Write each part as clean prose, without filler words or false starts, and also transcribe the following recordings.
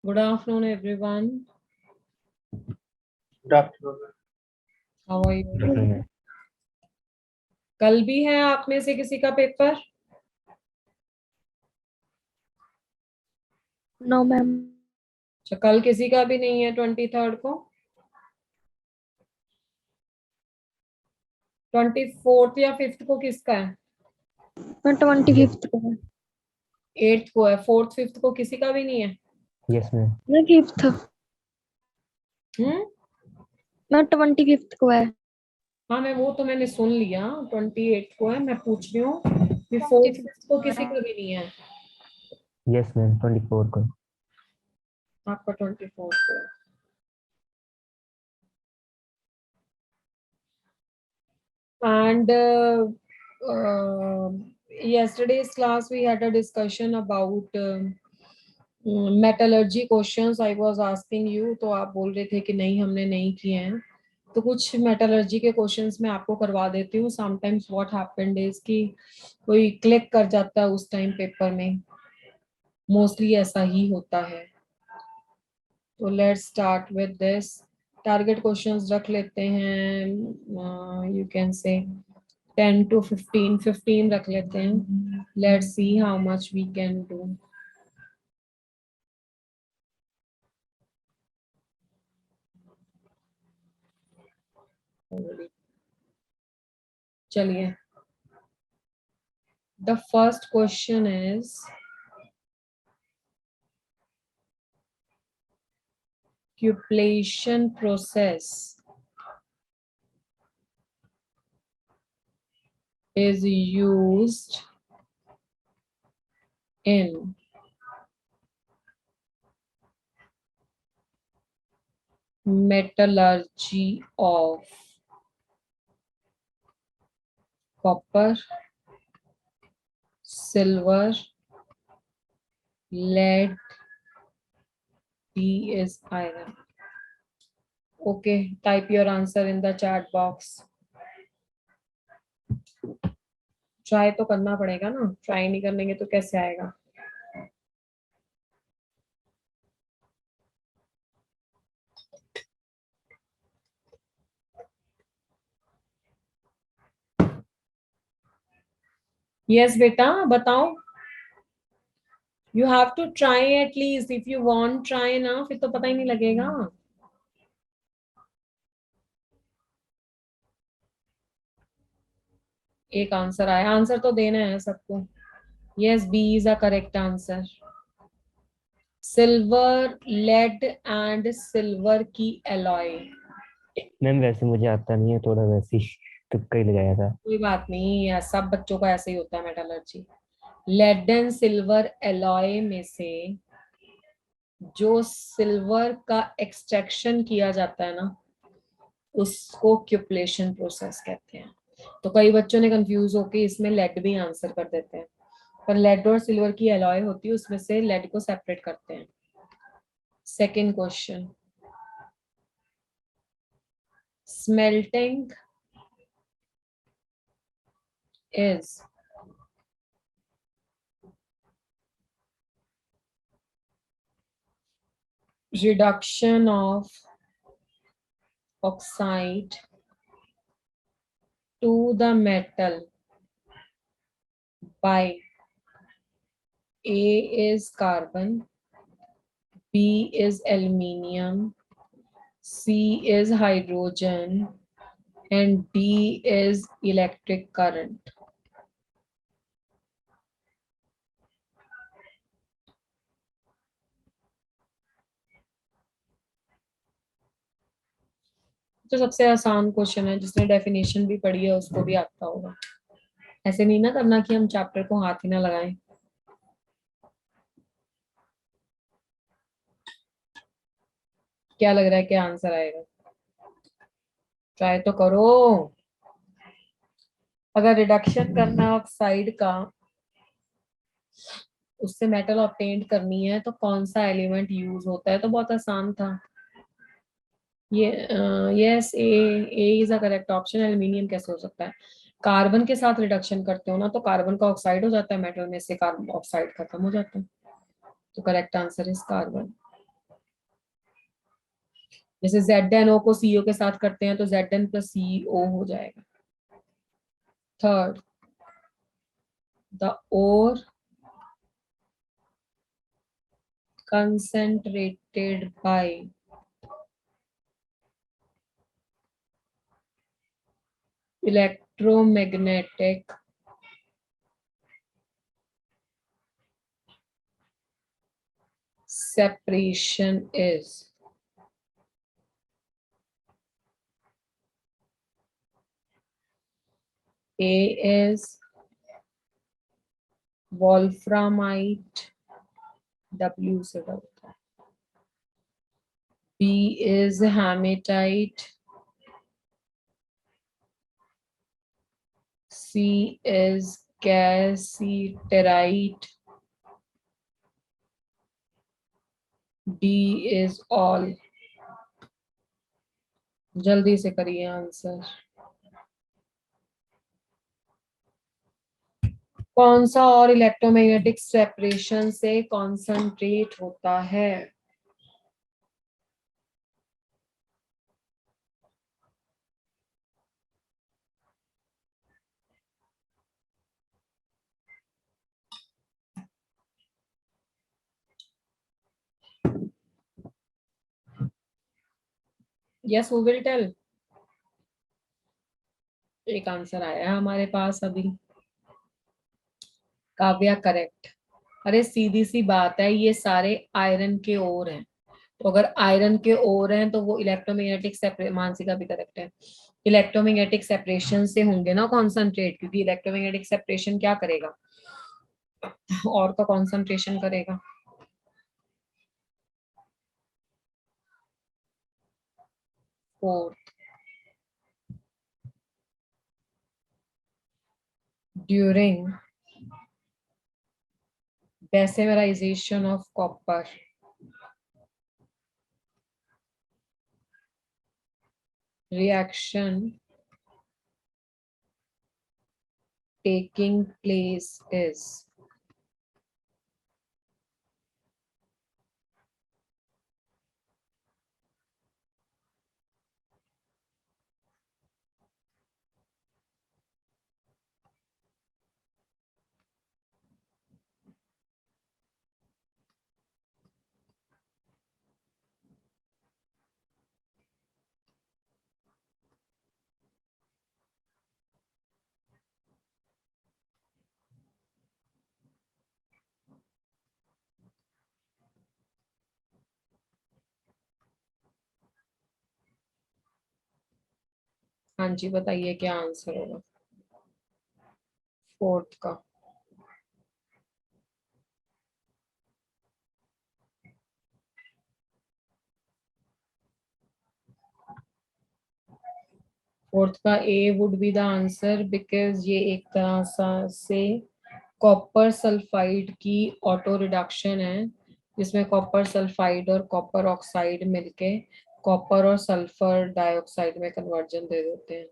Good afternoon, everyone. Good afternoon. How are you? कल भी है आप में से किसी का पेपर? No ma'am. अच्छा, कल किसी का भी नहीं है 23rd को? 24th या 5th को किसका है? 25th को है। 8th को है। 4th 5th को किसी का भी नहीं है? Yes ma'am. मैं 5th हम्म। मैं 25th को है। हाँ मैं वो तो मैंने सुन लिया 28th को है। मैं पूछ रही हूँ कि 4th 5th को किसी का भी नहीं है? यस मैम 24 को। आपका 24th को है। And yesterday's class we had a discussion about metallurgy questions I was asking you, तो आप बोल रहे थे कि नहीं हमने नहीं किए हैं। तो कुछ मेटलर्जी के क्वेश्चंस मैं आपको करवा देती हूँ। समटाइम्स व्हाट हैपेंड इज कि कोई क्लिक कर जाता है उस टाइम पेपर में, मोस्टली ऐसा ही होता है। तो let's start with this. Target questions रख लेते हैं, यू कैन से 10 to 15 रख लेते हैं। Let's see how much we can do. चलिए, the first question is cupellation process is used in metallurgy of copper, silver, lead, D is iron. Okay, type your answer in the chat box. Try तो करना पड़ेगा ना, try नहीं करेंगे तो कैसे आएगा। यस बेटा बताओ। You have to try at least, if you want try ना, फिर तो पता ही नहीं लगेगा। एक आंसर आया, आंसर तो देना है सबको। Yes, B is a correct answer. Silver, lead and silver की एलॉय। मैम वैसे मुझे आता नहीं है, थोड़ा वैसे ही तुक्का ही लगाया था। कोई बात नहीं, या सब बच्चों का ऐसे ही होता है metallurgy. Lead and silver alloy में से जो सिल्वर का एक्सट्रैक्शन किया जाता है ना, उसको क्यूपलेशन प्रोसेस कहते हैं। तो कई बच्चों ने कंफ्यूज होके इसमें लेड भी आंसर कर देते हैं, पर लेड और सिल्वर की एलॉय होती है, उसमें से लेड को सेपरेट करते हैं। Second question, smelting is reduction of oxide to the metal by A is carbon, B is aluminium, C is hydrogen, and D is electric current. तो सबसे आसान क्वेश्चन है, जिसने डेफिनेशन भी पढ़ी है उसको भी आता होगा। ऐसे नहीं ना करना कि हम चैप्टर को हाथ ही ना लगाएं। क्या लग रहा है क्या आंसर आएगा? ट्राई तो करो। अगर रिडक्शन करना है ऑक्साइड का, उससे मेटल ऑब्टेन करनी है, तो कौन सा एलिमेंट यूज होता है? तो बहुत आसान था ये। Yes, A is a correct option. Aluminium कैसे हो सकता है? कार्बन के साथ रिडक्शन करते हो ना, तो कार्बन का ऑक्साइड हो जाता है, मेटल में से कार्बन ऑक्साइड खत्म हो जाता है। तो करेक्ट आंसर इज कार्बन। जैसे ZnO को CO के साथ करते हैं तो Zn प्लस CO हो जाएगा। Third, the ore concentrated by electromagnetic separation is A is wolframite, W से डलता है। B is hematite, C is cassiterite, D is all। जल्दी से करिए आंसर। कौन सा और इलेक्ट्रोमैग्नेटिक सेपरेशन से कॉन्सेंट्रेट होता है? Yes, who will tell? एक आंसर आया है हमारे पास अभी। काव्या करेक्ट। अरे सीधी सी बात है, ये सारे आयरन के ओर हैं, तो अगर आयरन के ओर हैं तो वो इलेक्ट्रोमैग्नेटिक सेपरेशन, मानसिका भी करेक्ट है, इलेक्ट्रोमैग्नेटिक सेपरेशन से होंगे ना कॉन्सेंट्रेट, क्योंकि इलेक्ट्रोमैग्नेटिक सेपरेशन क्या करेगा, और का कॉन्सेंट्रेशन करेगा। Fourth, during decelerization of copper, reaction taking place is हाँ जी बताइए क्या आंसर होगा फोर्थ का? फोर्थ का a would be the answer, because ये एक तरह से कॉपर सल्फाइड की ऑटो रिडक्शन है, जिसमें कॉपर सल्फाइड और कॉपर ऑक्साइड मिलके कॉपर और सल्फर डाइऑक्साइड में कन्वर्जन दे देते हैं।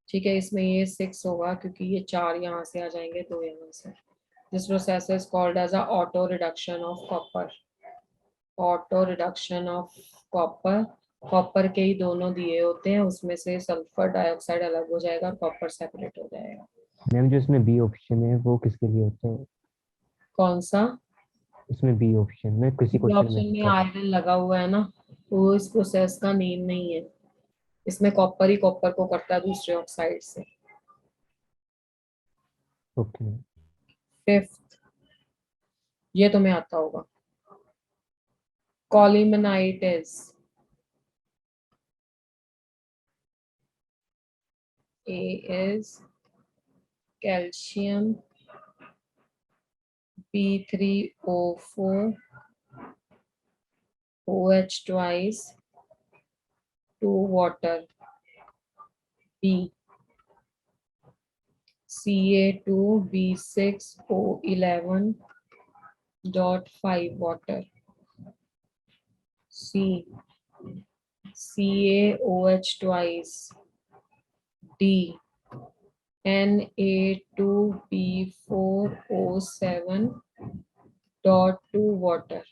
ठीक है, इसमें ये 6 होगा क्योंकि ये 4 यहाँ से आ जाएंगे, 2 यहाँ से। This process is called as a auto reduction of copper. Auto reduction of copper, copper के ही दोनों दिए होते हैं, उसमें से सल्फर डाइऑक्साइड अलग हो जाएगा और कॉपर सेपरेट हो जाएगा। मैम जो इसमें बी ऑप्शन है वो किसके लिए होता है? कौन सा? इसमें बी ऑप्शन में किसी क्वेश्चन में ऑप्शन में था। आयरन लगा हुआ है ना, तो वो इस प्रोसेस का नेम नहीं है। इसमें कॉपर ही कॉपर को करता है दूसरे ऑक्साइड से। ओके। फिफ्थ, ये तुम्हें आता होगा। कॉलिमनाइट is A is calcium, P3O4, OH twice, 2 water, B Ca2B6O11.5 water, C CaOH twice, D Na2B4O7.2 water,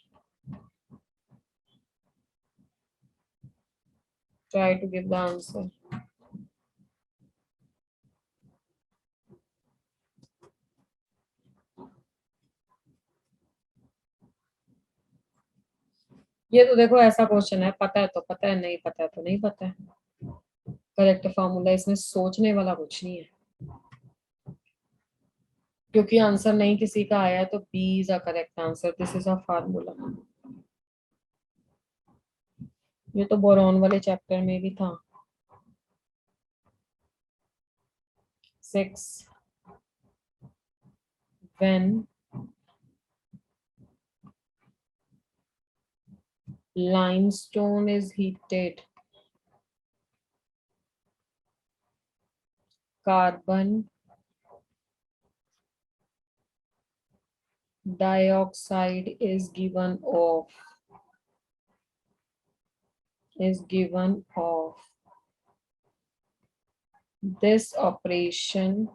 Try to give the answer. ये तो देखो ऐसा क्वेश्चन है, पता है तो पता है, नहीं पता है तो नहीं पता है। करेक्ट फार्मूला, इसमें सोचने वाला कुछ नहीं है, क्योंकि आंसर नहीं किसी का आया है तो B is a correct answer. This is a formula. ये तो बोरॉन वाले चैप्टर में भी था। 6 when limestone is heated, carbon dioxide is given off. This operation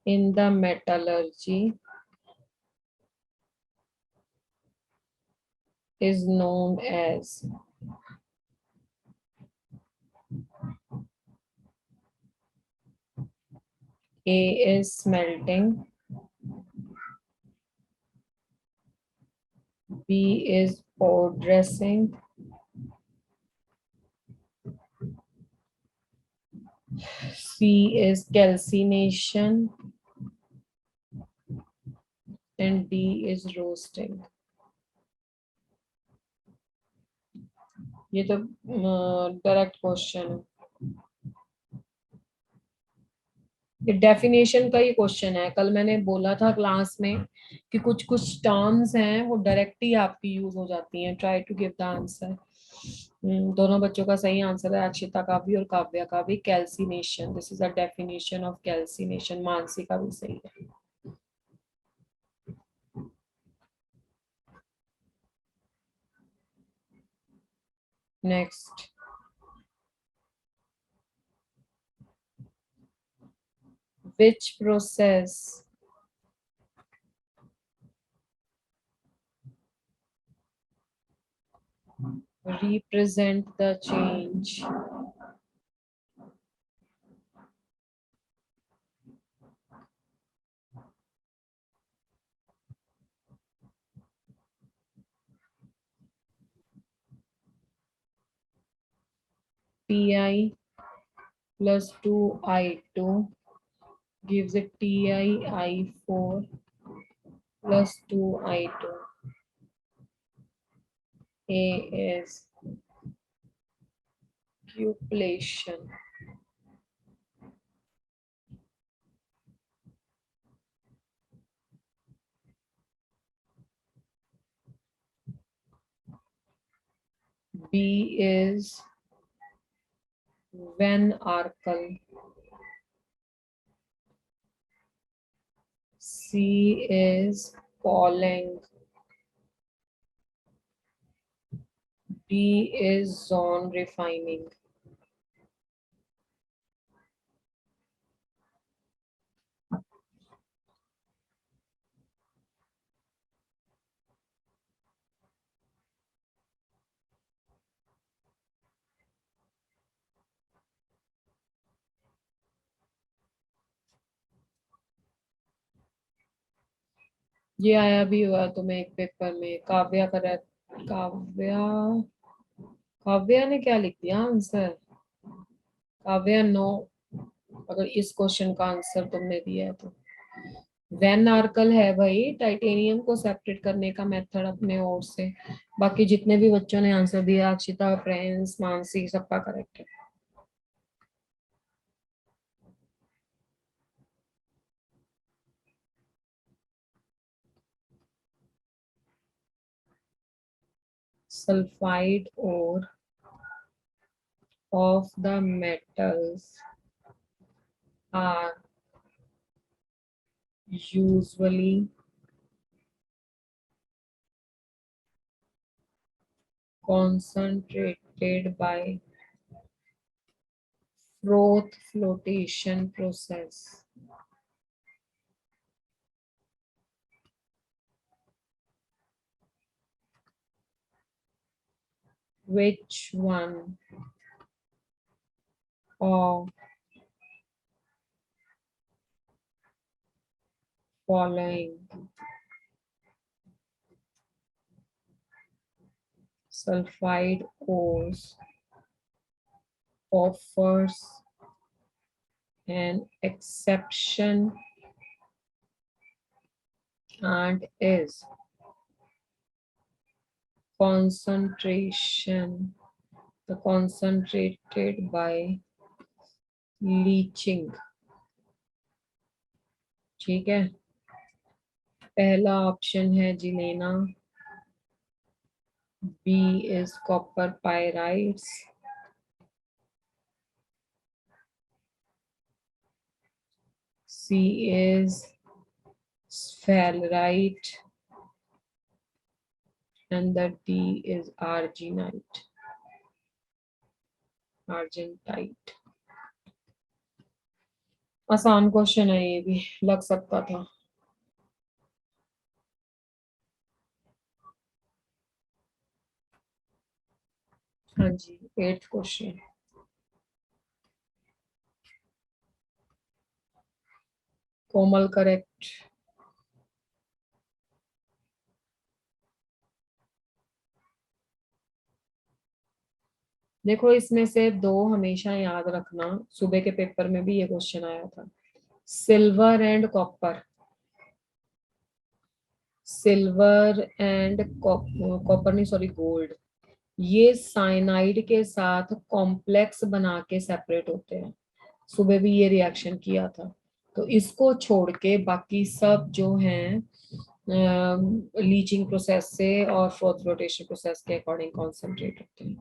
in the metallurgy is known as. A is smelting, B is pour dressing, C is calcination, and D is roasting. ये तो direct question है, ये definition का ही question है। कल मैंने बोला था क्लास में कि कुछ कुछ टर्म्स हैं वो डायरेक्ट ही आपकी यूज हो जाती हैं। Try to give the answer. दोनों बच्चों का सही आंसर है, अक्षिता का भी और काव्या का भी। Calcination, this is a definition of calcination. Mansi का भी सही है। Next, which process represent the change Ti plus 2I2 gives it TiI4 plus 2I2. A is cupellation. B is Van Arkel. C is Pauling. D is zone refining. ये आया भी हुआ तुम्हें एक पेपर में। काव्या काव्या काव्या ने क्या लिख दिया आंसर? काव्या नो, अगर इस क्वेश्चन का आंसर तुमने दिया है तो। वैन आर्कल है भाई टाइटेनियम को सेपरेट करने का मेथड अपने ओर से। बाकी जितने भी बच्चों ने आंसर दिया, अक्षिता, फ्रेंड्स, मानसी, सबका करेक्ट है। Sulfide ore of the metals are usually concentrated by froth flotation process. Which one of following sulfide ores offers an exception and is concentrated by leaching? ठीक है, पहला ऑप्शन है जी लेना, B is copper pyrites, C is sphalerite, and the D is argentite. आसान question है, ये भी लग सकता था। हाँ जी, 8th क्वेश्चन। कोमल करेक्ट। देखो इसमें से दो हमेशा याद रखना, सुबह के पेपर में भी ये क्वेश्चन आया था। Silver and copper, silver and copper नहीं सॉरी गोल्ड, ये साइनाइड के साथ कॉम्प्लेक्स बना के सेपरेट होते हैं। सुबह भी ये रिएक्शन किया था। तो इसको छोड़ के बाकी सब जो हैं लीचिंग प्रोसेस से और फोर्थ रोटेशन प्रोसेस के अकॉर्डिंग कॉन्सेंट्रेट होते हैं।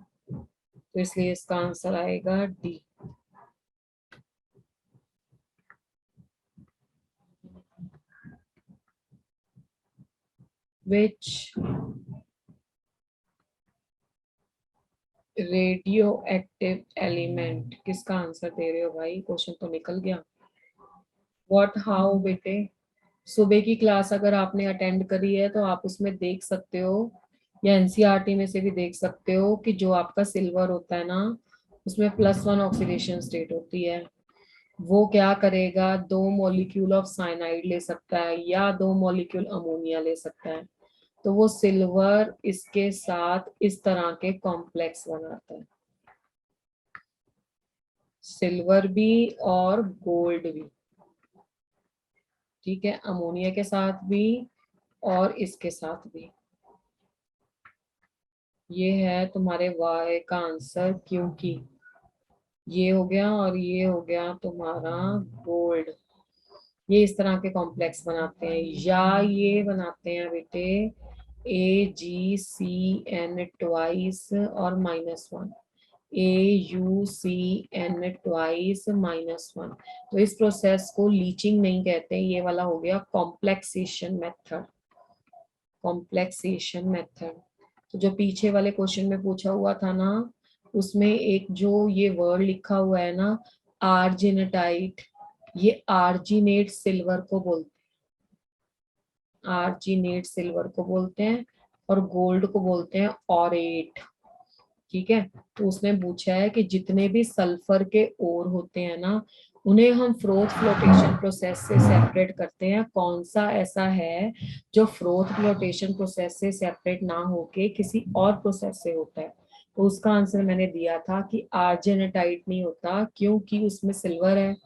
तो इसलिए इसका आंसर आएगा D. Which radio active element, किसका आंसर दे रहे हो भाई, क्वेश्चन तो निकल गया। व्हाट हाउ बेटे, सुबह की क्लास अगर आपने अटेंड करी है तो आप उसमें देख सकते हो, या एनसीईआरटी में से भी देख सकते हो कि जो आपका सिल्वर होता है ना, उसमें +1 ऑक्सीडेशन स्टेट होती है। वो क्या करेगा, 2 मॉलिक्यूल ऑफ साइनाइड ले सकता है या 2 मॉलिक्यूल अमोनिया ले सकता है। तो वो सिल्वर इसके साथ इस तरह के कॉम्प्लेक्स बनाता है, सिल्वर भी और गोल्ड भी, ठीक है, अमोनिया के साथ भी और इसके साथ भी। ये है तुम्हारे वाई का आंसर, क्योंकि ये हो गया और ये हो गया तुम्हारा गोल्ड। ये इस तरह के कॉम्प्लेक्स बनाते हैं, या ये बनाते हैं बेटे AgCN ट्वाइस और -1, AuCN ट्वाइस -1। तो इस प्रोसेस को लीचिंग नहीं कहते, ये वाला हो गया कॉम्प्लेक्सेशन मेथड। Complexation method. तो जो पीछे वाले क्वेश्चन में पूछा हुआ था ना, उसमें एक जो ये वर्ड लिखा हुआ है ना, आर्जिनेटाइट, ये आर्जिनेट सिल्वर को बोलते हैं, आर्जिनेट सिल्वर को बोलते हैं, और गोल्ड को बोलते हैं ऑरेट। ठीक है, तो उसने पूछा है कि जितने भी सल्फर के ओर होते हैं ना, उन्हें हम फ्रोथ फ्लोटेशन प्रोसेस से सेपरेट करते हैं, कौन सा ऐसा है जो फ्रोथ फ्लोटेशन प्रोसेस से सेपरेट ना होके किसी और प्रोसेस से होता है। तो उसका आंसर मैंने दिया था कि आर्जेनेटाइट नहीं होता, क्योंकि उसमें सिल्वर है,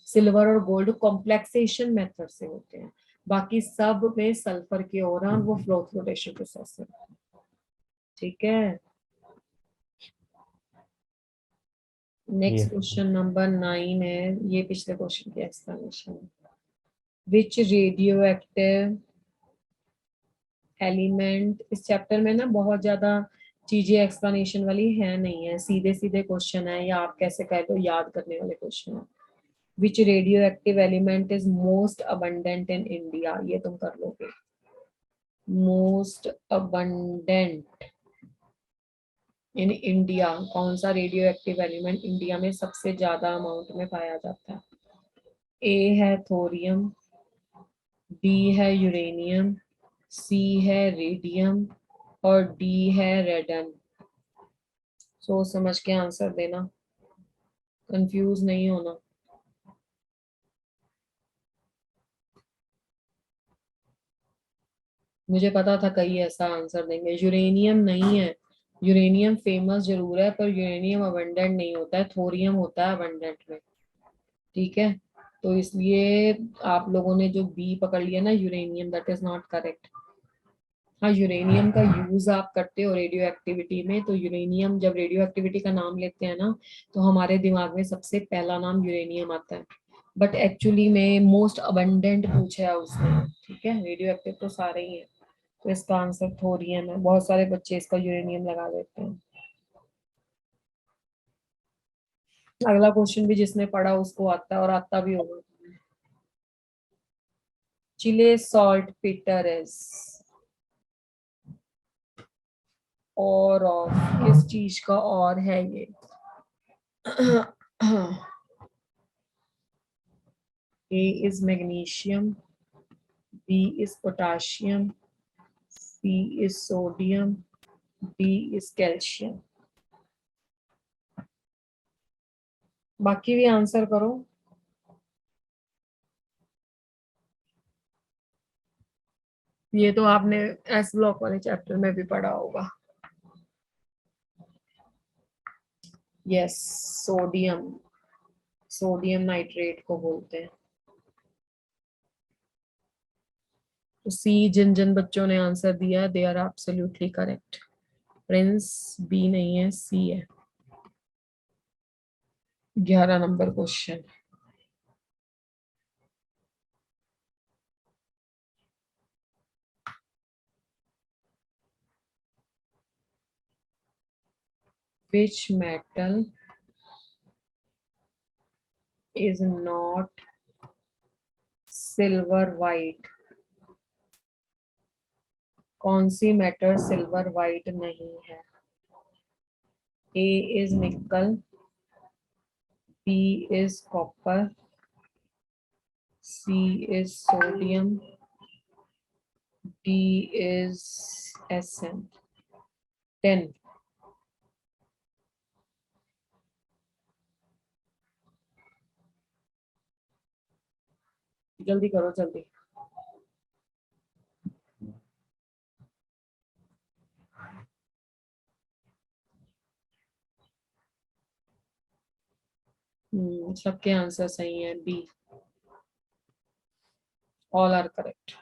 सिल्वर और गोल्ड कॉम्प्लेक्सेशन मेथड से होते हैं। बाकी सब में सल्फर के ओर वो फ्लोथ फ्लोटेशन प्रोसेस से। ठीक है, नेक्स्ट क्वेश्चन नंबर 9 है, ये पिछले क्वेश्चन की एक्सप्लेनेशन है। विच रेडियो एक्टिव एलिमेंट, इस चैप्टर में ना बहुत ज्यादा चीजें एक्सप्लेनेशन वाली है नहीं है, सीधे सीधे क्वेश्चन है, या आप कैसे कह लो याद करने वाले क्वेश्चन है। Which radioactive element is most abundant in India, ये तुम कर लोगे। मोस्ट अबंडेंट इन इंडिया, कौन सा रेडियो एक्टिव एलिमेंट इंडिया में सबसे ज्यादा अमाउंट में पाया जाता है? ए है थोरियम, बी है यूरेनियम, सी है रेडियम और डी है रेडन। सोच समझ के आंसर देना, कंफ्यूज नहीं होना। मुझे पता था कई ऐसा आंसर देंगे। यूरेनियम नहीं है, यूरेनियम फेमस जरूर है पर यूरेनियम अबंडेंट नहीं होता है, थोरियम होता है अबंडेंट में। ठीक है, तो इसलिए आप लोगों ने जो बी पकड़ लिया ना uranium, that is not correct. हाँ, यूरेनियम का यूज आप करते हो रेडियो एक्टिविटी में, तो यूरेनियम जब रेडियो एक्टिविटी का नाम लेते हैं ना, तो हमारे दिमाग में सबसे पहला नाम यूरेनियम आता है। बट एक्चुअली में मोस्ट अबंडेंट पूछा है उसने। ठीक है, रेडियो एक्टिव तो सारे ही है, तो इसका आंसर थोरियम है। बहुत सारे बच्चे इसका यूरेनियम लगा देते हैं। अगला क्वेश्चन भी जिसने पढ़ा उसको आता है, और आता भी होगा। चिले सॉल्ट पिटरेस और किस चीज का और है ये? A is magnesium, B is potassium, C is sodium, D is calcium। बाकी भी आंसर करो। ये तो आपने एस ब्लॉक वाले चैप्टर में भी पढ़ा होगा। यस, सोडियम, सोडियम नाइट्रेट को बोलते हैं। तो सी जिन जिन बच्चों ने आंसर दिया they are absolutely correct. Prince B नहीं है, सी है। 11 number question. Which metal is not silver white? कौन सी मेटल सिल्वर वाइट नहीं है? A is nickel, B is copper, C is sodium, D is Sn। 10। जल्दी करो जल्दी। सबके आंसर सही है। B, all are correct.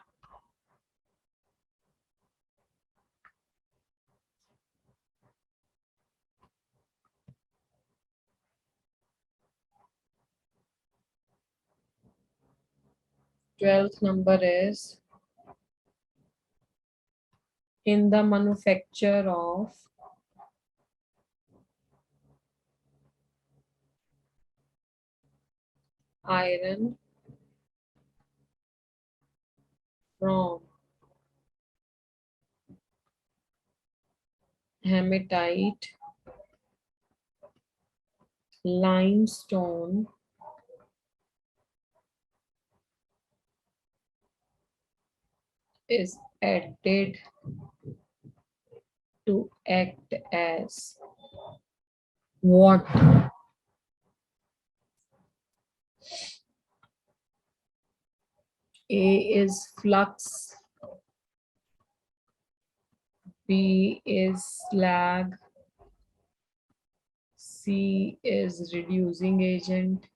Twelfth number is in the manufacture of iron from hematite, limestone, is added to act as what? A is flux, B is slag, C is reducing agent,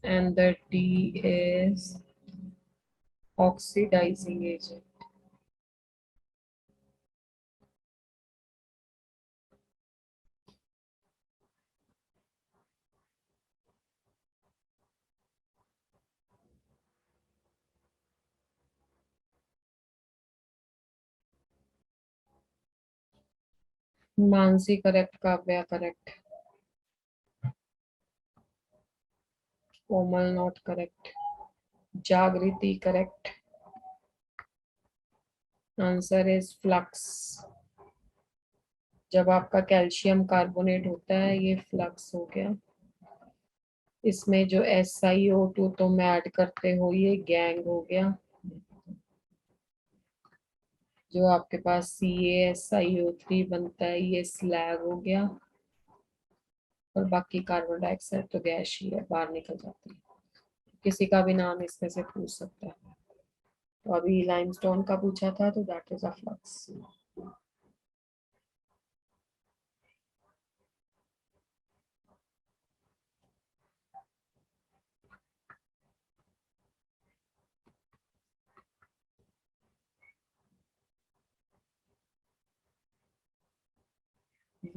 and the D is oxidizing agent। Mansi correct, Kavya correct, Komal not correct, जागृति correct. Answer is flux. जब आपका calcium carbonate होता है, ये flux हो गया। इसमें जो SiO2 तुम ऐड करते हो, ये गैंग हो गया। जो आपके पास CaSiO3 बनता है ये स्लैग हो गया, और बाकी कार्बन डाइऑक्साइड तो गैस ही है, बाहर निकल जाती है। किसी का भी नाम इसमें से पूछ सकता है। तो अभी लाइमस्टोन का पूछा था, तो that is a flux.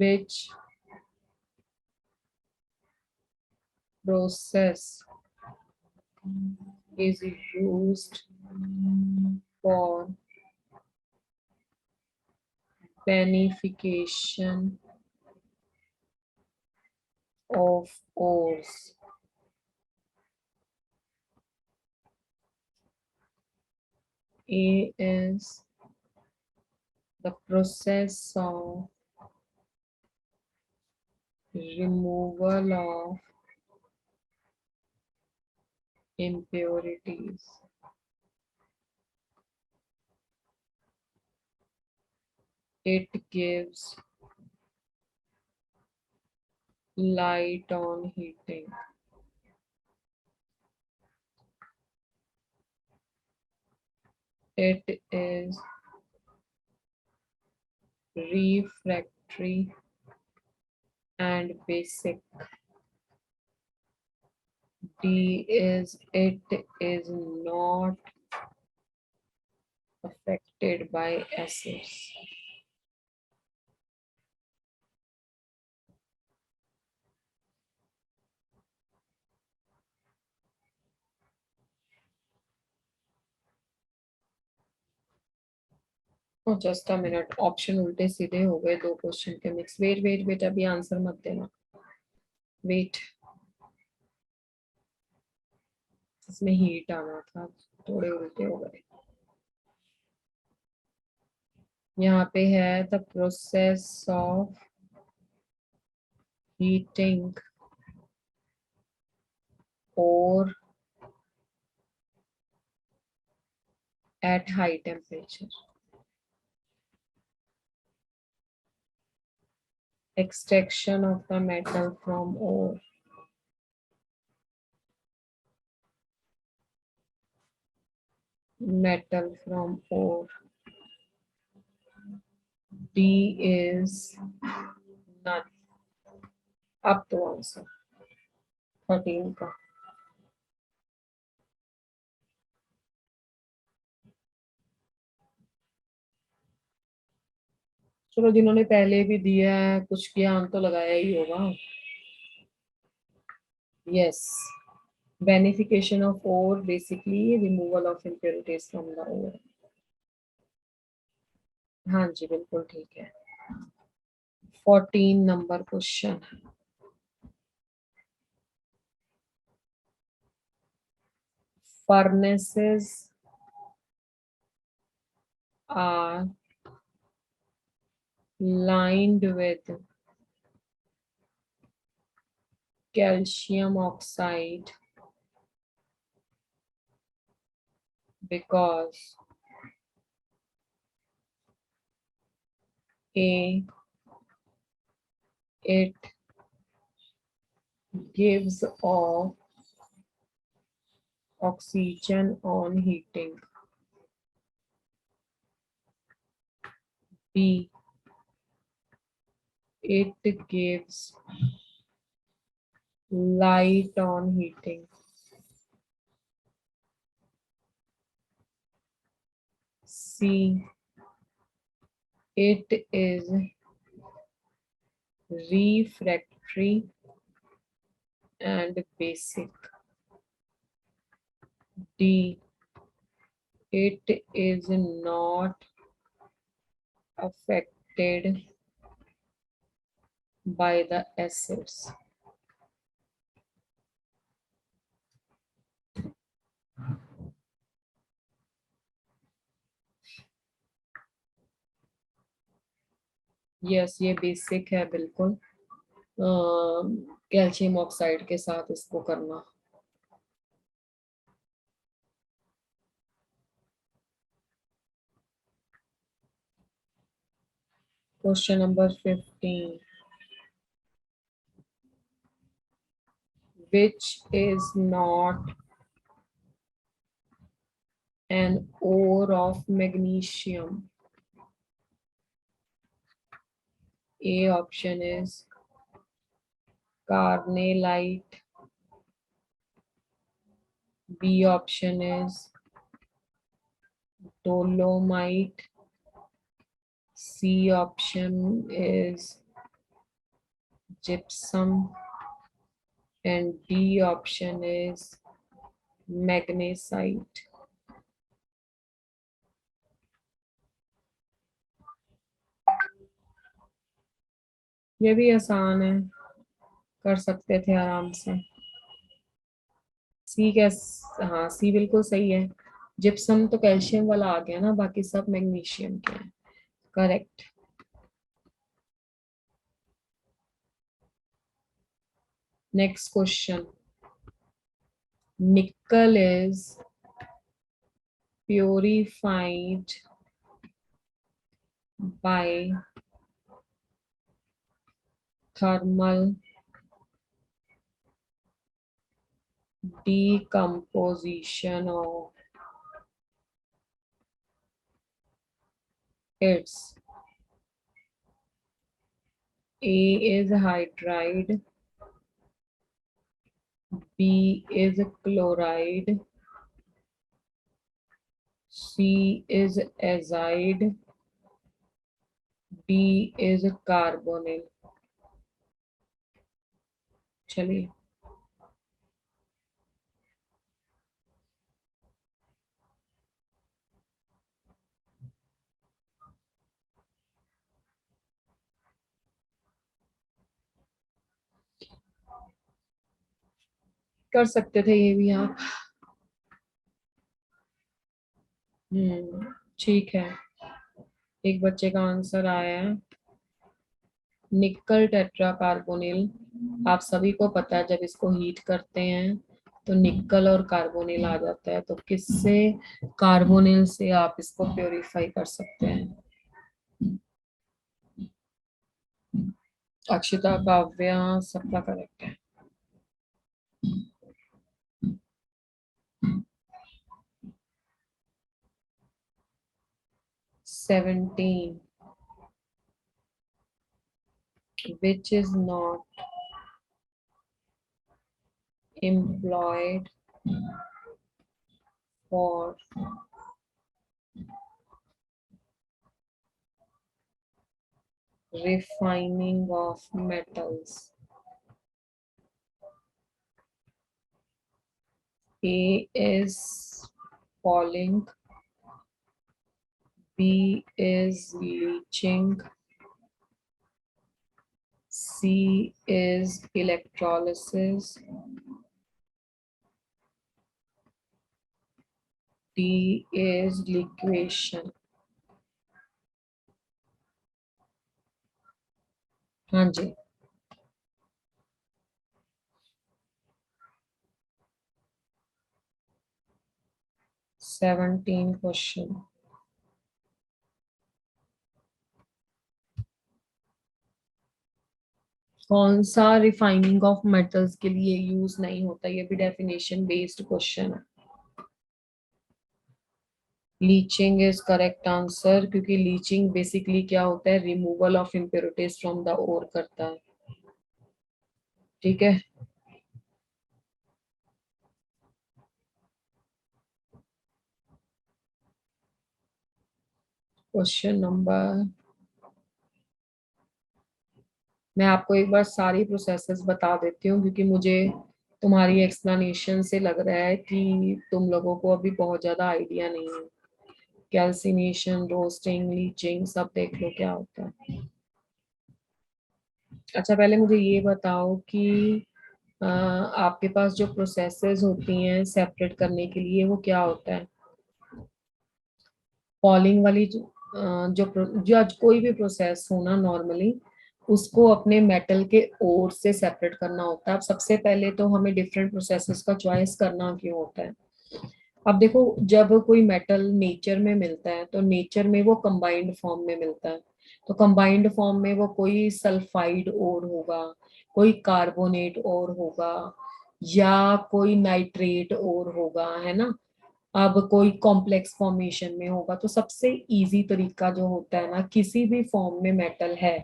Which process is used for beneficiation of ores? A is the process of removal of impurities. It gives light on heating. It is refractory and basic. D is it is not affected by acids. Just a minute, option उल्टे सीधे हो गए, दो question के mix. Wait wait wait, अभी answer मत देना, wait. इसमें हीट आना था, थोड़े उल्टे हो गए। यहाँ पे है द प्रोसेस ऑफ हीटिंग और at high temperature. Extraction of the metal from ore. Metal from ore. D is none. Up to answer 13 का। चलो, जिन्होंने पहले भी दिया है कुछ ज्ञान तो लगाया ही होगा। Yes, beneficiation of ore basically removal of impurities from the ore. हाँ जी, बिल्कुल ठीक है। 14 number question. Furnaces are lined with calcium oxide because A, it gives off oxygen on heating. B, it gives light on heating. C, it is refractory and basic. D, it is not affected by the acids. Yes, ये basic है बिल्कुल। Calcium oxide के साथ इसको करना। Question number 15, which is not an ore of magnesium? A option is carnallite. B option is dolomite. C option is gypsum. And D option is magnesite. ये भी आसान है, कर सकते थे आराम से। सी कैस, हाँ सी बिल्कुल सही है। जिप्सम तो कैल्शियम वाला आ गया ना, बाकी सब मैग्नीशियम के हैं। Correct. Next question, nickel is purified by thermal decomposition of its A is hydride, B is chloride, C is azide, D is carbonyl। चलिए कर सकते थे ये भी आप। ठीक है, एक बच्चे का आंसर आया है निकल टेट्रा कार्बोनिल। आप सभी को पता है जब इसको हीट करते हैं तो निकल और कार्बोनिल आ जाता है, तो किससे, कार्बोनिल से आप इसको प्योरीफाई कर सकते हैं। अक्षिता, काव्या, सबका करेक्ट है। Seventeen, which is not employed for refining of metals. A is falling, B is leaching, C is electrolysis, D is liquefaction। हाँ जी, सेवनटीन क्वेश्चन, कौन सा रिफाइनिंग ऑफ मेटल्स के लिए यूज नहीं होता? ये भी डेफिनेशन बेस्ड क्वेश्चन है। लीचिंग इज करेक्ट आंसर, क्योंकि लीचिंग बेसिकली क्या होता है, removal of impurities from the ore करता है। ठीक है, क्वेश्चन नंबर, मैं आपको एक बार सारी प्रोसेसेस बता देती हूँ, क्योंकि मुझे तुम्हारी एक्सप्लेनेशन से लग रहा है कि तुम लोगों को अभी बहुत ज्यादा आइडिया नहीं है। कैल्सिनेशन, रोस्टिंग, लीचिंग, सब देख लो क्या होता है। अच्छा, पहले मुझे ये बताओ कि आपके पास जो प्रोसेसेस होती हैं सेपरेट करने के लिए, वो क्या होता है? पॉलिंग वाली जो कोई भी प्रोसेस हो ना, नॉर्मली उसको अपने मेटल के ओर से सेपरेट करना होता है। अब सबसे पहले तो हमें डिफरेंट प्रोसेसेस का चॉइस करना क्यों होता है? अब देखो, जब कोई मेटल नेचर में मिलता है तो नेचर में वो कंबाइंड फॉर्म में मिलता है। तो कंबाइंड फॉर्म में वो कोई सल्फाइड और होगा, कोई कार्बोनेट और होगा, या कोई नाइट्रेट और होगा, है ना। अब कोई कॉम्प्लेक्स फॉर्मेशन में होगा। तो सबसे इजी तरीका जो होता है ना, किसी भी फॉर्म में मेटल है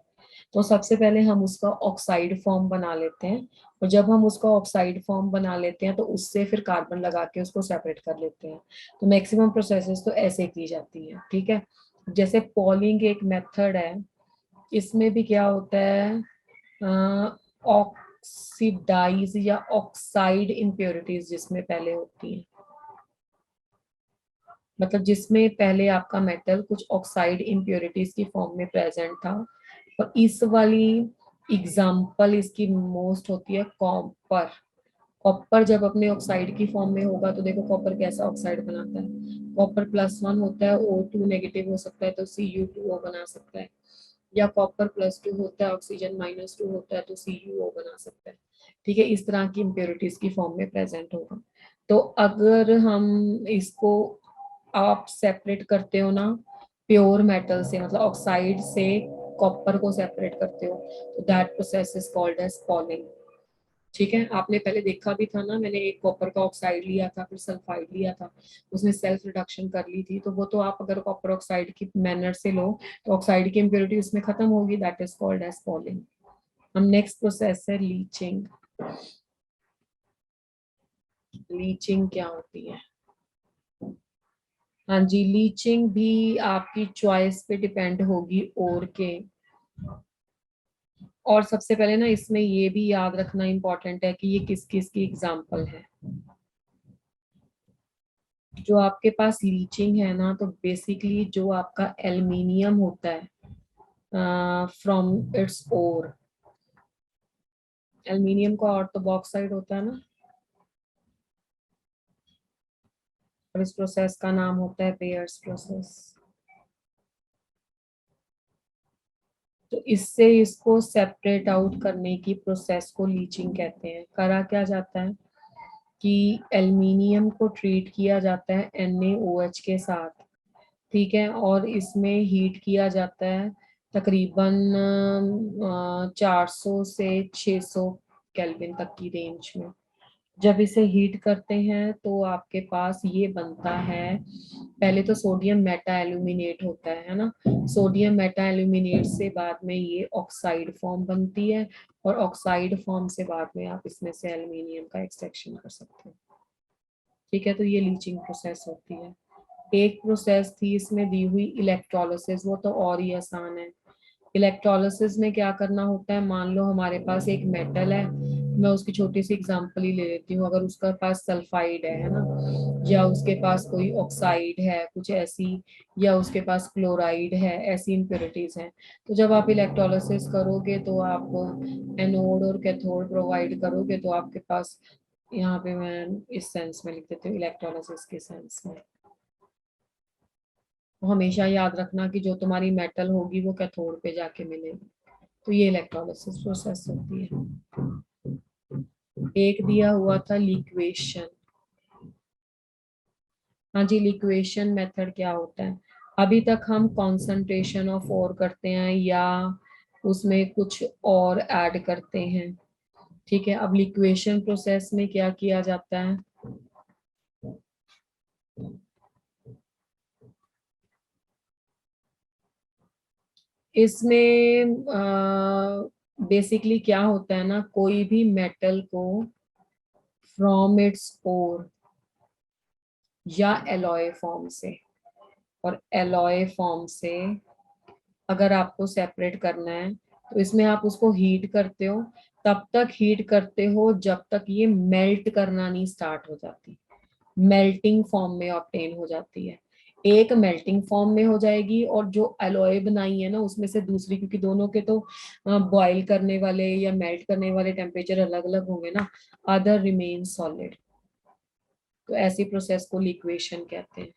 तो सबसे पहले हम उसका ऑक्साइड फॉर्म बना लेते हैं, और जब हम उसका ऑक्साइड फॉर्म बना लेते हैं तो उससे फिर कार्बन लगा के उसको सेपरेट कर लेते हैं। तो मैक्सिमम प्रोसेसेस तो ऐसे की जाती है, ठीक है। जैसे पॉलिंग एक मेथड है, इसमें भी क्या होता है, ऑक्सीडाइज या ऑक्साइड इम्प्योरिटीज जिसमें पहले होती हैं, मतलब जिसमें पहले आपका मेटल कुछ ऑक्साइड इम्प्योरिटीज की फॉर्म में प्रेजेंट था। और इस वाली एग्जांपल इसकी मोस्ट होती है कॉपर। कॉपर जब अपने ऑक्साइड की फॉर्म में होगा तो देखो कॉपर कैसा ऑक्साइड बनाता है, कॉपर +1 होता है, O2 नेगेटिव हो सकता है तो CU2O बना सकता है, या कॉपर +2 होता है, ऑक्सीजन -2 होता है तो CuO बना सकता है। ठीक है, इस तरह की इम्प्योरिटीज की फॉर्म में प्रेजेंट होगा। तो अगर हम इसको आप सेपरेट करते हो ना प्योर मेटल से, मतलब ऑक्साइड से कॉपर को सेपरेट करते हो, तो that process is called as poling. ठीक है, आपने पहले देखा भी था ना, मैंने एक कॉपर का ऑक्साइड लिया था, फिर सल्फाइड लिया था, उसने सेल्फ रिडक्शन कर ली थी। तो वो तो आप अगर कॉपर ऑक्साइड की मैनर से लो तो ऑक्साइड की इम्प्योरिटी उसमें खत्म होगी, that is called as poling. हम नेक्स्ट प्रोसेस है लीचिंग। लीचिंग क्या होती है? हाँ जी, लीचिंग भी आपकी चॉइस पे डिपेंड होगी और के। और सबसे पहले ना इसमें ये भी याद रखना इम्पोर्टेंट है कि ये किस किस की एग्जाम्पल है। जो आपके पास लीचिंग है ना, तो बेसिकली जो आपका एल्युमिनियम होता है फ्रॉम इट्स ओर, एल्युमिनियम का और तो बॉक्साइड होता है ना, और इस प्रोसेस का नाम होता है पेयर्स प्रोसेस। तो इससे इसको सेपरेट आउट करने की प्रोसेस को लीचिंग कहते हैं। करा क्या जाता है कि एल्युमिनियम को ट्रीट किया जाता है NaOH के साथ, ठीक है, और इसमें हीट किया जाता है तकरीबन 400 से 600 केल्विन तक की रेंज में। जब इसे हीट करते हैं तो आपके पास ये बनता है, पहले तो सोडियम मेटा एल्यूमिनेट होता है ना, सोडियम मेटा एल्यूमिनेट से बाद में ये ऑक्साइड फॉर्म बनती है, और ऑक्साइड फॉर्म से बाद में आप इसमें से एल्यूमिनियम का एक्सट्रैक्शन कर सकते हैं। ठीक है, तो ये लीचिंग प्रोसेस होती है। एक प्रोसेस थी इसमें दी हुई इलेक्ट्रोलिसिस, वो तो और ही आसान है। इलेक्ट्रोलिसिस में क्या करना होता है, मान लो हमारे पास एक मेटल है, मैं उसकी छोटी सी एग्जांपल ही ले लेती हूँ। अगर उसका पास सल्फाइड है ना, या उसके पास कोई ऑक्साइड है कुछ ऐसी, या उसके पास क्लोराइड है, ऐसी इम्प्योरिटीज हैं। तो जब आप इलेक्ट्रोलिसिस करोगे तो आप एनोड और कैथोड प्रोवाइड करोगे, तो आपके पास, यहाँ पे मैं इस सेंस में लिख देती हूँ, इलेक्ट्रोलिसिस के सेंस में। तो हमेशा याद रखना कि जो तुम्हारी मेटल होगी वो कैथोड पे जाके मिलेगी। तो ये इलेक्ट्रोलिसिस प्रोसेस होती है। एक दिया हुआ था लिक्वेशन। हाँ जी, लिक्वेशन मेथड क्या होता है? अभी तक हम कॉन्सेंट्रेशन ऑफ और करते हैं या उसमें कुछ और ऐड करते हैं। ठीक है, अब लिक्वेशन प्रोसेस में क्या किया जाता है, इसमें बेसिकली क्या होता है ना, कोई भी मेटल को फ्रॉम इट्स ओर या एलॉय फॉर्म से, और एलॉय फॉर्म से अगर आपको सेपरेट करना है तो इसमें आप उसको हीट करते हो। तब तक हीट करते हो जब तक ये मेल्ट करना नहीं स्टार्ट हो जाती, मेल्टिंग फॉर्म में ऑब्टेन हो जाती है। एक मेल्टिंग फॉर्म में हो जाएगी, और जो एलॉय बनाई है ना उसमें से दूसरी, क्योंकि दोनों के तो बॉईल करने वाले या मेल्ट करने वाले टेम्परेचर अलग अलग होंगे ना, अदर रिमेन सॉलिड। तो ऐसी प्रोसेस को लिक्वेशन कहते हैं।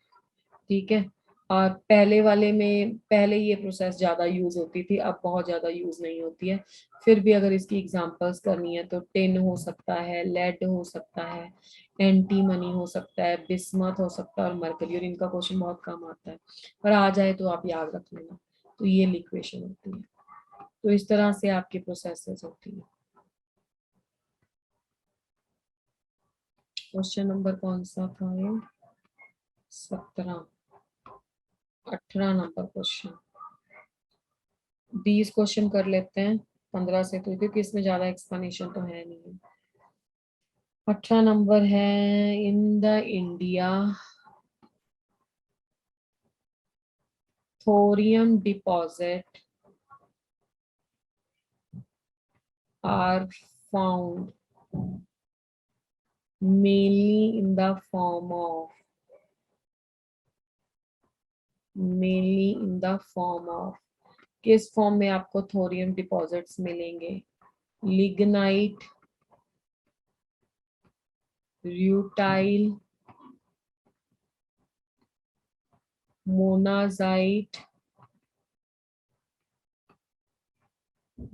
ठीक है, और पहले वाले में पहले ये प्रोसेस ज्यादा यूज होती थी, अब बहुत ज्यादा यूज नहीं होती है। फिर भी अगर इसकी एग्जांपल्स करनी है तो टिन हो सकता है, लेड हो सकता है, एंटीमनी हो सकता है, बिस्मथ हो सकता है, और मरकरी, और इनका क्वेश्चन बहुत कम आता है, पर आ जाए तो आप याद रख लेना। तो ये लिक्वेशन होती है। तो इस तरह से आपकी प्रोसेसेस होती है। क्वेश्चन नंबर कौन सा था ये? 17। 18 नंबर क्वेश्चन। 20 क्वेश्चन कर लेते हैं 15 से, तो क्योंकि इसमें ज्यादा एक्सप्लेनेशन तो है नहीं। 18 नंबर है, in the India thorium deposit are found mainly in the form of किस फॉर्म में आपको थोरियम डिपॉजिट्स मिलेंगे? Lignite, rutile, monazite,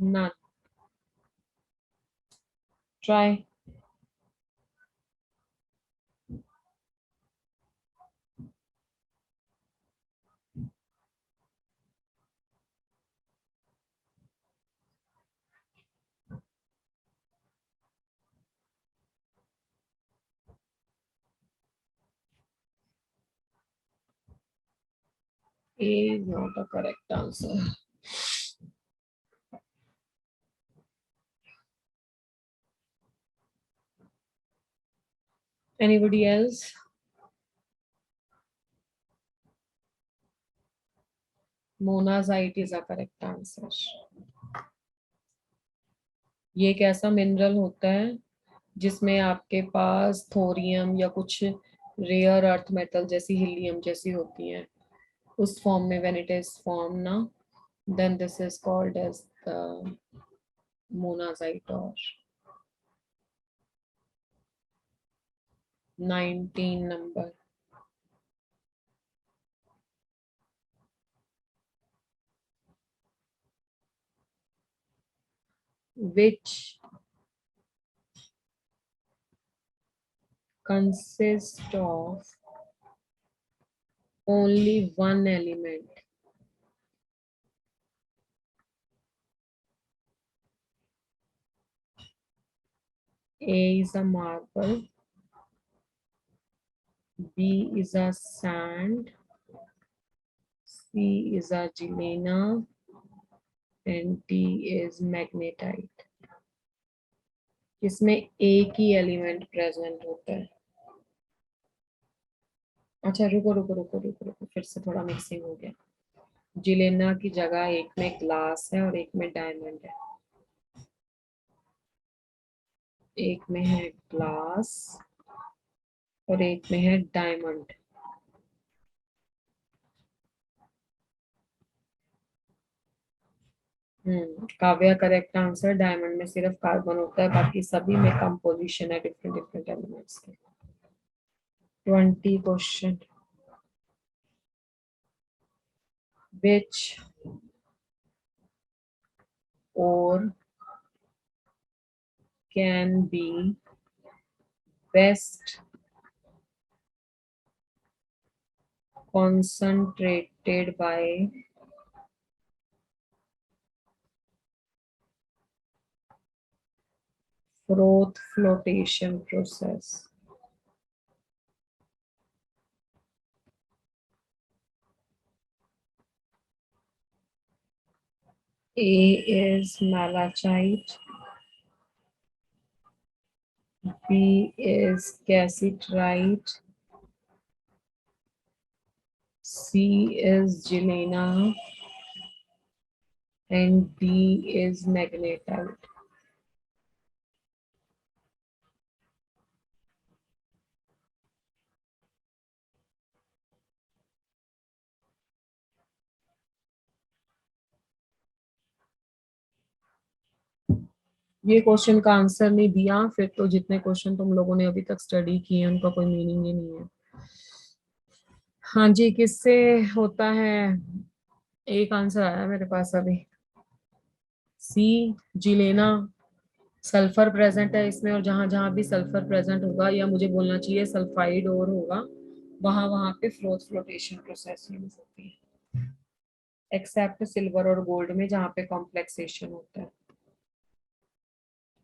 none. Try. A is not a correct answer. Anybody else? Monazite is a correct answer. ये एक ऐसा mineral होता है जिसमें आपके पास थोरियम या कुछ रेयर अर्थ मेटल जैसी हीलियम जैसी होती हैं, उस फॉर्म में व्हेन इट इज फॉर्म ना, then this is called as the monazite. और 19 number, which consists of only one element. A is a marble, B is a sand, C is a galena, and D is magnetite. इसमें एक ही element present होता है। अच्छा रुको रुको रुको रुको रुको, फिर से थोड़ा मिक्सिंग हो गया। जिलेना की जगह एक में ग्लास है और एक में डायमंड है। एक में है ग्लास और एक में है diamond. Kavya correct answer. Diamond में सिर्फ कार्बन होता है, बाकी सभी में कंपोजिशन है डिफरेंट डिफरेंट एलिमेंट्स के। 20 question. Which ore can be best concentrated by froth flotation process? A is malachite, B is cassiterite, C is galena, and D is magnetite. ये क्वेश्चन का आंसर नहीं दिया फिर तो जितने क्वेश्चन तुम लोगों ने अभी तक स्टडी किए उनका कोई मीनिंग ही नहीं है। हाँ जी, किससे होता है? एक आंसर आया मेरे पास अभी, सी जिलेना। सल्फर प्रेजेंट है इसमें, और जहां जहां भी सल्फर प्रेजेंट होगा, या मुझे बोलना चाहिए सल्फाइड और होगा, वहां वहां पे फ्लोटेशन प्रोसेस यूज होती है। एक्सेप्ट सिल्वर और गोल्ड में जहाँ पे कॉम्प्लेक्सेशन होता है.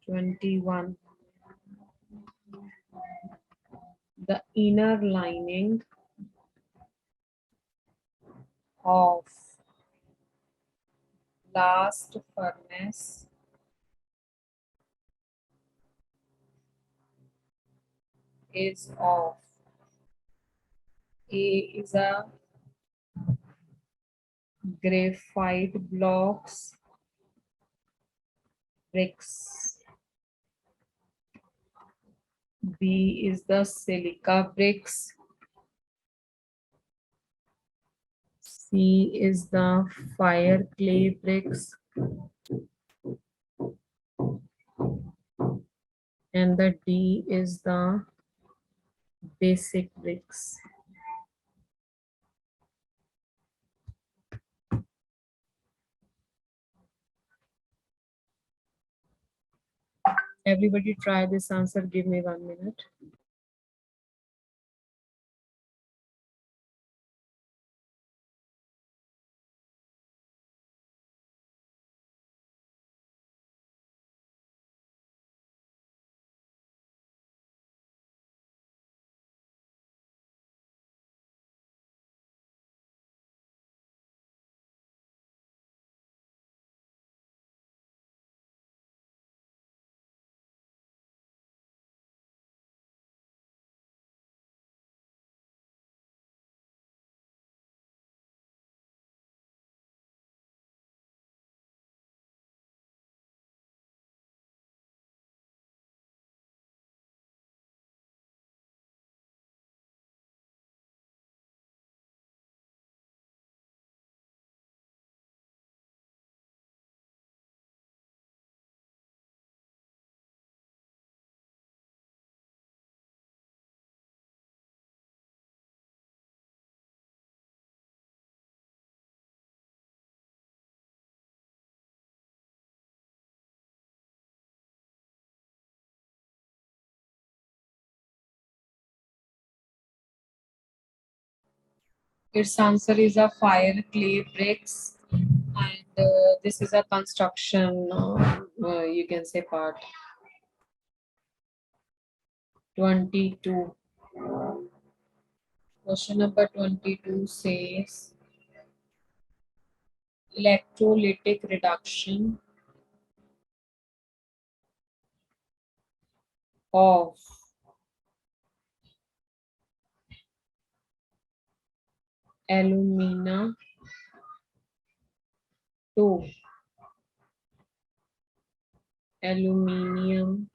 21. The inner lining of blast furnace is of A is a graphite blocks bricks. B is the silica bricks. C is the fire clay bricks. And the D is the basic bricks. Everybody try this answer. Give me 1 minute. Its answer is a fire clay bricks, and this is a construction, you can say, part. 22. Question number 22 says electrolytic reduction of alumina to aluminium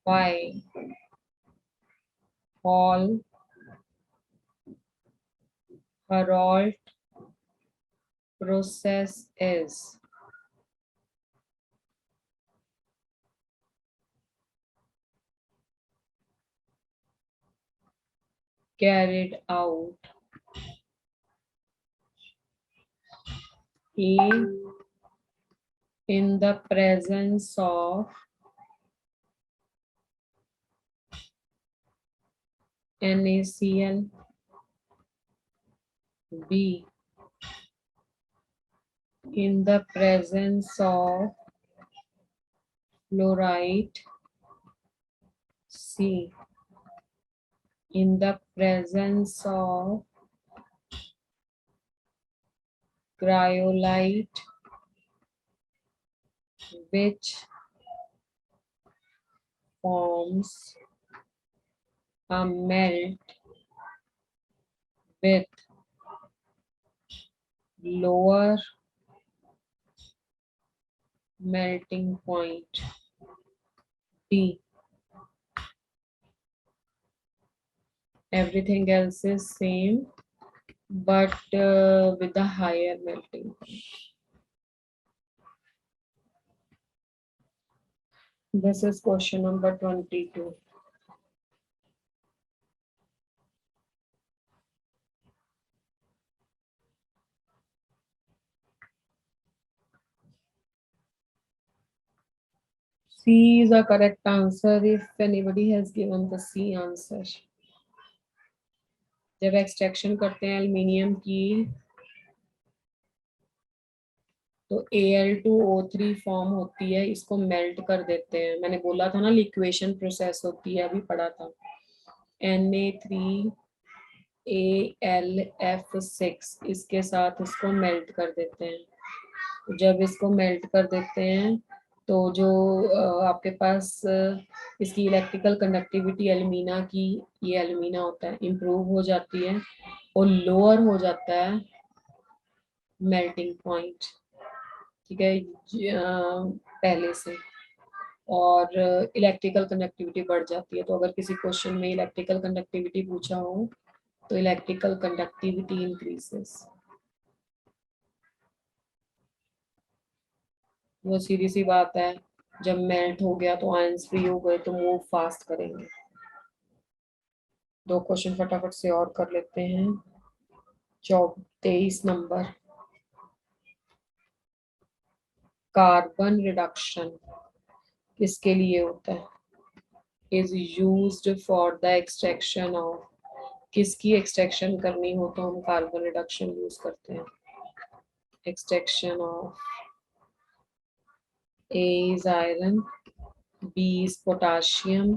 by Hall Heroult process is carried out A, in the presence of NaCl, B, in the presence of fluoride, C, in the presence of cryolite, which forms a melt with lower melting point, D. Everything else is same, but with a higher melting point. This is question number 22. C is the correct answer if anybody has given the C answer. जब extraction करते हैं aluminium की तो Al2O3 form होती है, इसको melt कर देते हैं। मैंने बोला था ना लिक्वेशन प्रोसेस होती है, अभी पढ़ा था। Na3AlF6 इसके साथ इसको मेल्ट कर देते हैं। तो जब इसको मेल्ट कर देते हैं तो जो आपके पास इसकी इलेक्ट्रिकल कंडक्टिविटी एल्यूमिना की, ये एल्यूमिना होता है, इम्प्रूव हो जाती है और लोअर हो जाता है मेल्टिंग पॉइंट, ठीक है, पहले से, और इलेक्ट्रिकल कंडक्टिविटी बढ़ जाती है। तो अगर किसी क्वेश्चन में इलेक्ट्रिकल कंडक्टिविटी पूछा हो तो इलेक्ट्रिकल कंडक्टिविटी इंक्रीजेस। वो सीधी सी बात है, जब मेल्ट हो गया तो आयंस फ्री हो गए तो मूव फास्ट करेंगे। दो क्वेश्चन फटाफट से और कर लेते हैं। 23 नंबर, कार्बन रिडक्शन किसके लिए होता है? Is used for the extraction of, किसकी एक्सट्रैक्शन करनी हो तो हम कार्बन रिडक्शन यूज करते हैं। Extraction of A is iron, B is potassium,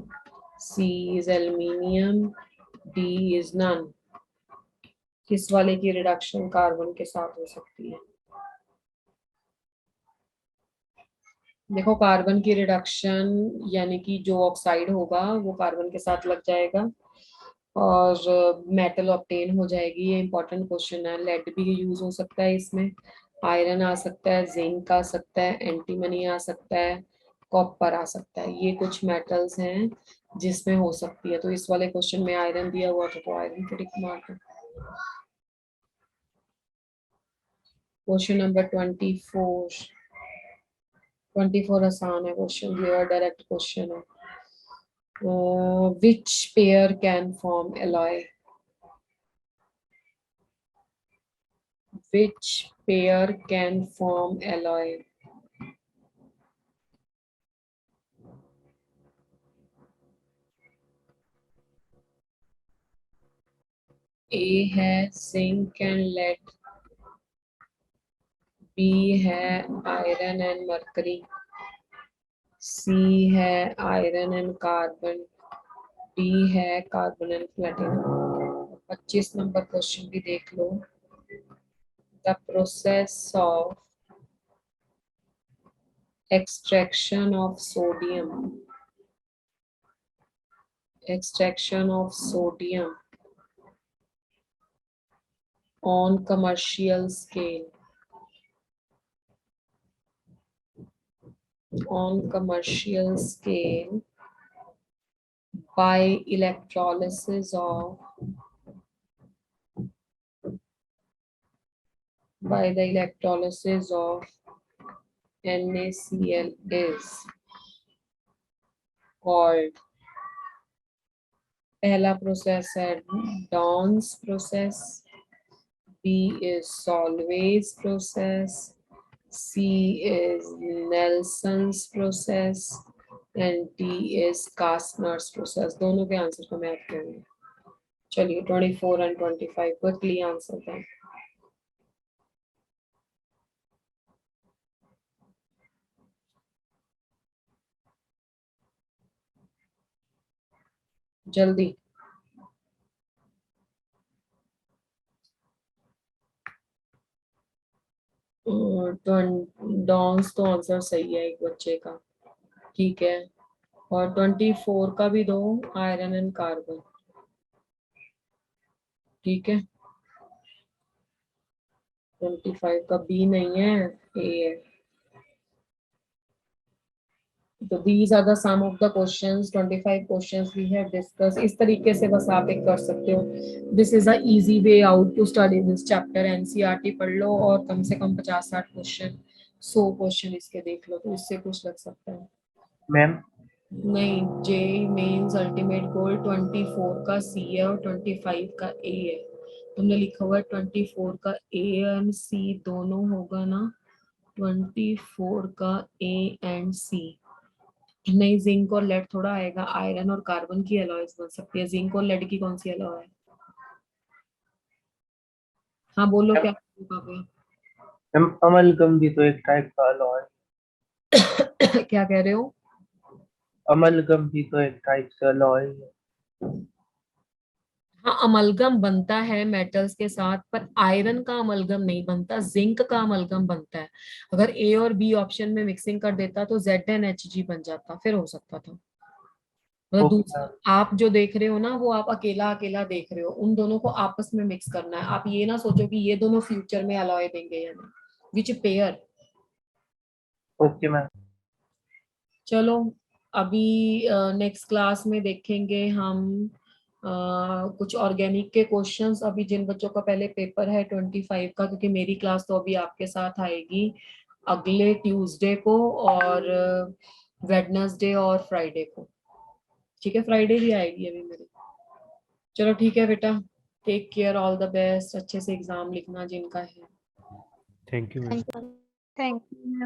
C is aluminium, D is none। किस वाले की रिडक्शन कार्बन के साथ हो सकती है? देखो, कार्बन की रिडक्शन यानी कि जो ऑक्साइड होगा वो कार्बन के साथ लग जाएगा और मेटल ऑब्टेन हो जाएगी। ये इंपॉर्टेंट क्वेश्चन है। लेड भी यूज हो सकता है इसमें, आयरन आ सकता है, जिंक आ सकता है, एंटीमनी आ सकता है, कॉपर आ सकता है। ये कुछ मेटल्स हैं जिसमें हो सकती है। तो इस वाले क्वेश्चन में आयरन दिया हुआ था तो आयरन को टिक मार दो। क्वेश्चन नंबर 24 आसान है क्वेश्चन, ये डायरेक्ट क्वेश्चन है। which pair can form alloy? Which pair can form alloy? A है जिंक एंड लेड, B है आयरन एंड मरकरी, C है आयरन एंड कार्बन, D है carbon and platinum. 25 number question भी देख लो। The process of extraction of sodium on commercial scale by electrolysis of NaCl is called, पहला process है Downs process, B is Solvay's process, C is Nelson's process and D is Kastner's process। दोनों के answer को मैं आपको दूंगी। चलिए 24 and 25 quickly answer दें। जल्दी। डॉन्स तो आंसर सही है एक बच्चे का, ठीक है, और 24 का भी दो, आयरन एंड कार्बन, ठीक है। 25 का बी नहीं है, ए है। तो these are the sum of the questions, 25 questions we have discussed। इस तरीके से बस आप एक कर सकते हो। This is a easy way out to study this chapter। NCERT पढ़ लो और कम से कम 50-60 क्वेश्चन, 100 क्वेश्चन इसके देख लो, तो इससे कुछ लग सकता है। मैम नहीं, जे मेंस अल्टीमेट गोल 24 का सी है और 25 का ए है। तुमने लिखा हुआ है 24 का ए एंड सी दोनों होगा ना, 24 का ए एंड सी। नहीं, जिंक और लेड थोड़ा आएगा, आयरन और कार्बन की अलॉयज बन सकती है। जिंक और लेड की कौन सी अलॉय है? हाँ बोलो क्या काव्या। मैम अमलगम भी तो एक टाइप का अलॉय है। क्या कह रहे हो? अमलगम भी तो एक टाइप से अलॉय है। हाँ अमलगम बनता है मेटल्स के साथ, पर आयरन का अमलगम नहीं बनता, जिंक का अमलगम बनता है। अगर ए और बी ऑप्शन में मिक्सिंग कर देता तो ZnHg बन जाता, फिर हो सकता था। मतलब ओके दूसरा मैम। आप जो देख रहे हो ना, वो आप अकेला अकेला देख रहे हो, उन दोनों को आपस में मिक्स करना है। आप ये ना सोचो कि ये दोनों फ्यूचर में अलॉय देंगे या नहीं, विच पेयर। Okay ma'am. चलो अभी नेक्स्ट क्लास में देखेंगे हम कुछ ऑर्गेनिक के क्वेश्चंस। अभी जिन बच्चों का पहले पेपर है 25 का, क्योंकि मेरी क्लास तो अभी आपके साथ आएगी अगले ट्यूसडे को और वेडनेसडे और फ्राइडे को। ठीक है, फ्राइडे भी आएगी अभी मेरी। चलो ठीक है बेटा, take care, all the best, अच्छे से एग्जाम लिखना जिनका है। Thank you ma'am. Thank you.